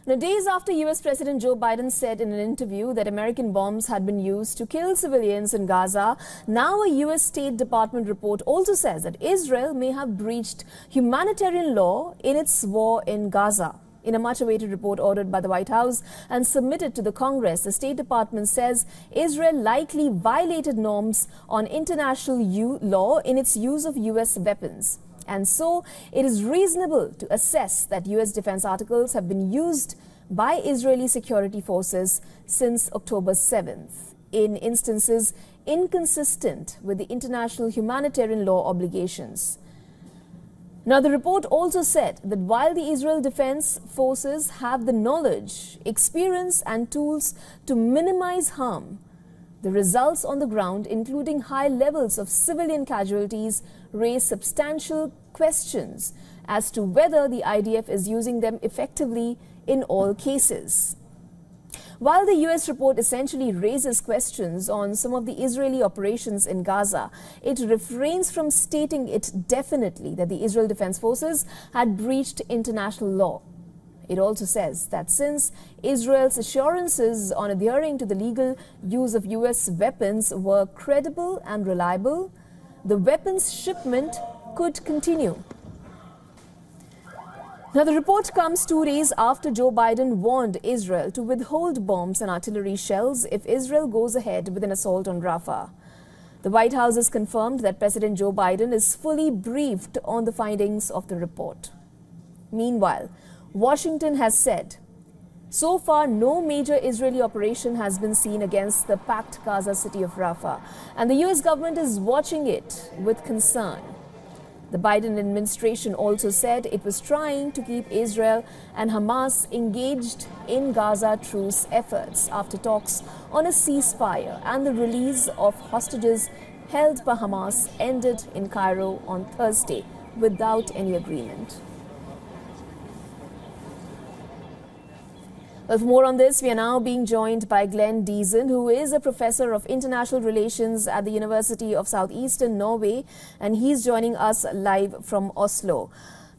Now, days after US President Joe Biden said in an interview that American bombs had been used to kill civilians in Gaza, now a US State Department report also says that Israel may have breached humanitarian law in its war in Gaza. In a much-awaited report ordered by the White House and submitted to the Congress, the State Department says Israel likely violated norms on international law in its use of US weapons. And so, it is reasonable to assess that US defense articles have been used by Israeli security forces since October 7th, in instances inconsistent with the international humanitarian law obligations. Now, the report also said that while the Israel Defense Forces have the knowledge, experience and tools to minimize harm, the results on the ground, including high levels of civilian casualties, raise substantial questions as to whether the IDF is using them effectively in all cases. While the US report essentially raises questions on some of the Israeli operations in Gaza, it refrains from stating it definitely that the Israel Defense Forces had breached international law. It also says that since Israel's assurances on adhering to the legal use of US weapons were credible and reliable, the weapons shipment could continue. Now, the report comes 2 days after Joe Biden warned Israel to withhold bombs and artillery shells if Israel goes ahead with an assault on Rafah. The White House has confirmed that President Joe Biden is fully briefed on the findings of the report. Meanwhile, Washington has said, so far no major Israeli operation has been seen against the packed Gaza city of Rafah, and the US government is watching it with concern. The Biden administration also said it was trying to keep Israel and Hamas engaged in Gaza truce efforts after talks on a ceasefire and the release of hostages held by Hamas ended in Cairo on Thursday without any agreement. Well, for more on this, we are now being joined by Glenn Diesen, who is a professor of international relations at the University of Southeastern Norway, and he's joining us live from Oslo.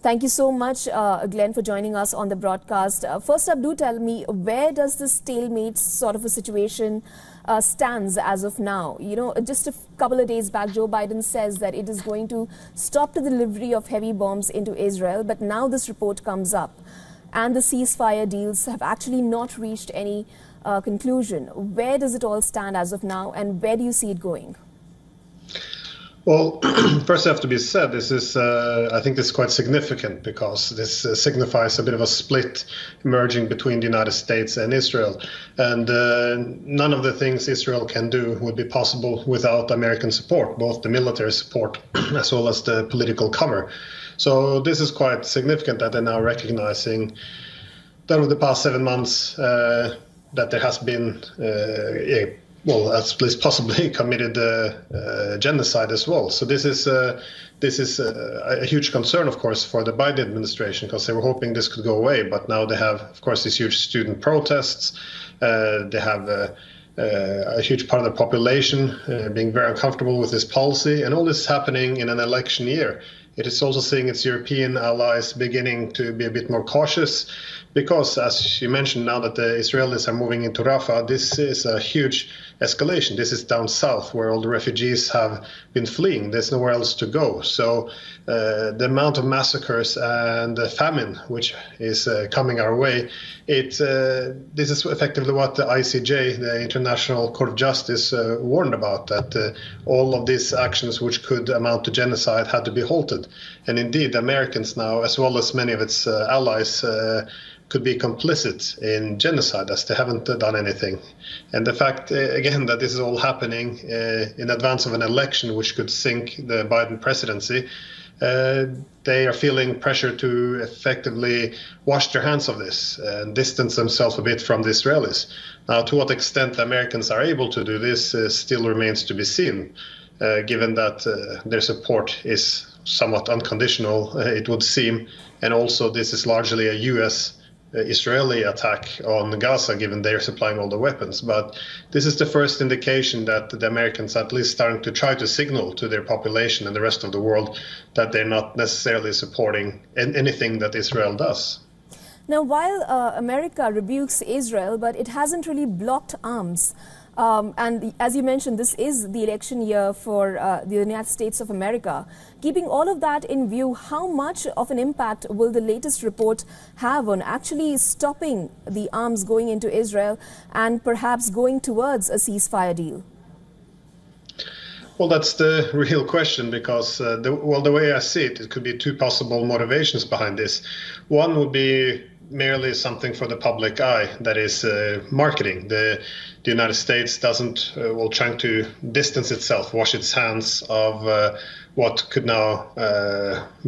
Thank you so much, Glenn, for joining us on the broadcast. First up, do tell me, where does this stalemate sort of a situation stands as of now? You know, just a couple of days back, Joe Biden says that it is going to stop the delivery of heavy bombs into Israel, but now this report comes up, and the ceasefire deals have actually not reached any conclusion. Where does it all stand as of now, and where do you see it going? Well, first, it have to be said, this is, I think this is quite significant because this signifies a bit of a split emerging between the United States and Israel. And none of the things Israel can do would be possible without American support, both the military support as well as the political cover. So this is quite significant that they're now recognizing that over the past 7 months that there has been at least possibly committed genocide as well. So this is a huge concern, of course, for the Biden administration, because they were hoping this could go away. But now they have, of course, these huge student protests. They have a huge part of the population being very uncomfortable with this policy. And all this is happening in an election year. It is also seeing its European allies beginning to be a bit more cautious because, as you mentioned, now that the Israelis are moving into Rafah, this is a huge escalation. This is down south where all the refugees have been fleeing. There's nowhere else to go. So the amount of massacres and the famine which is coming our way, this is effectively what the ICJ, the International Court of Justice, warned about, that all of these actions which could amount to genocide had to be halted. And indeed, the Americans now, as well as many of its allies, could be complicit in genocide as they haven't done anything. And the fact, again, that this is all happening in advance of an election which could sink the Biden presidency, they are feeling pressure to effectively wash their hands of this and distance themselves a bit from the Israelis. Now, to what extent the Americans are able to do this still remains to be seen, given that their support is somewhat unconditional, it would seem, and also this is largely a U.S. Israeli attack on Gaza, given they're supplying all the weapons. But this is the first indication that the Americans are at least starting to try to signal to their population and the rest of the world that they're not necessarily supporting anything that Israel does. Now, while America rebukes Israel, but it hasn't really blocked arms. And as you mentioned, this is the election year for the United States of America. Keeping all of that in view, how much of an impact will the latest report have on actually stopping the arms going into Israel and perhaps going towards a ceasefire deal? Well, that's the real question, because the way I see it, it could be two possible motivations behind this. One would be merely something for the public eye, that is marketing. The United States trying to distance itself, wash its hands of what could now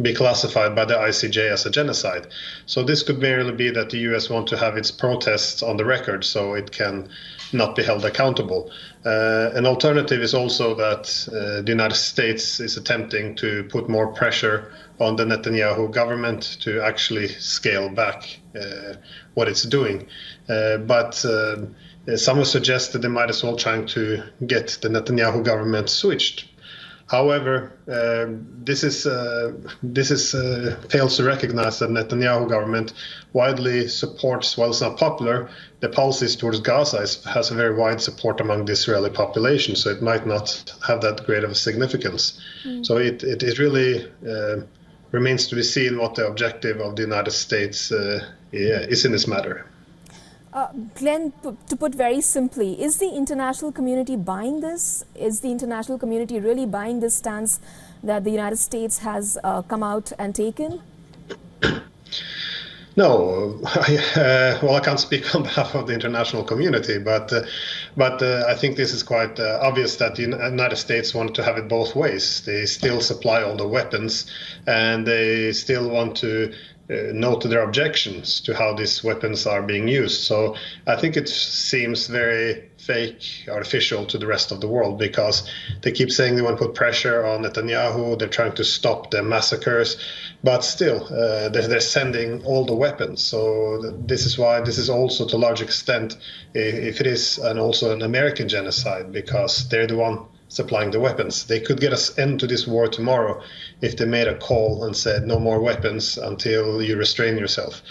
be classified by the ICJ as a genocide. So this could merely be that the US want to have its protests on the record so it can not be held accountable. An alternative is also that the United States is attempting to put more pressure on the Netanyahu government to actually scale back what it's doing. But some have suggested they might as well trying to get the Netanyahu government switched. However, this fails to recognize that Netanyahu government widely supports, while it's not popular, the policies towards Gaza has a very wide support among the Israeli population, so it might not have that great of a significance. So it really remains to be seen what the objective of the United States is in this matter. Glenn, to put very simply, is the international community buying this? Is the international community really buying this stance that the United States has come out and taken? No, I can't speak on behalf of the international community, but I think this is quite obvious that the United States want to have it both ways. They still supply all the weapons, and they still want to note their objections to how these weapons are being used. So I think it seems very fake, artificial to the rest of the world, because they keep saying they want to put pressure on Netanyahu, they're trying to stop the massacres, but still they're sending all the weapons. So this is why this is also to a large extent, if it is also an American genocide, because they're the one supplying the weapons. They could get us into this war tomorrow if they made a call and said no more weapons until you restrain yourself.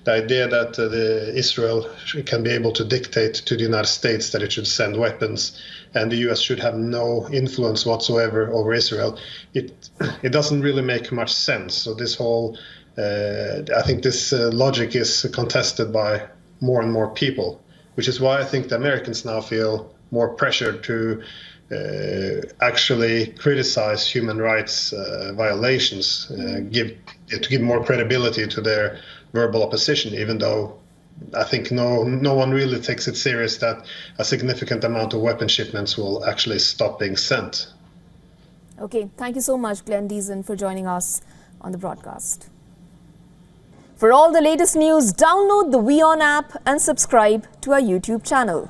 The idea that Israel can be able to dictate to the United States that it should send weapons and the US should have no influence whatsoever over Israel, it doesn't really make much sense. So this whole, I think this logic is contested by more and more people, which is why I think the Americans now feel more pressured to actually criticize human rights violations, to give more credibility to their verbal opposition, even though I think no one really takes it serious that a significant amount of weapon shipments will actually stop being sent. Okay, thank you so much, Glenn Diesen, for joining us on the broadcast. For all the latest news, download the WION app and subscribe to our YouTube channel.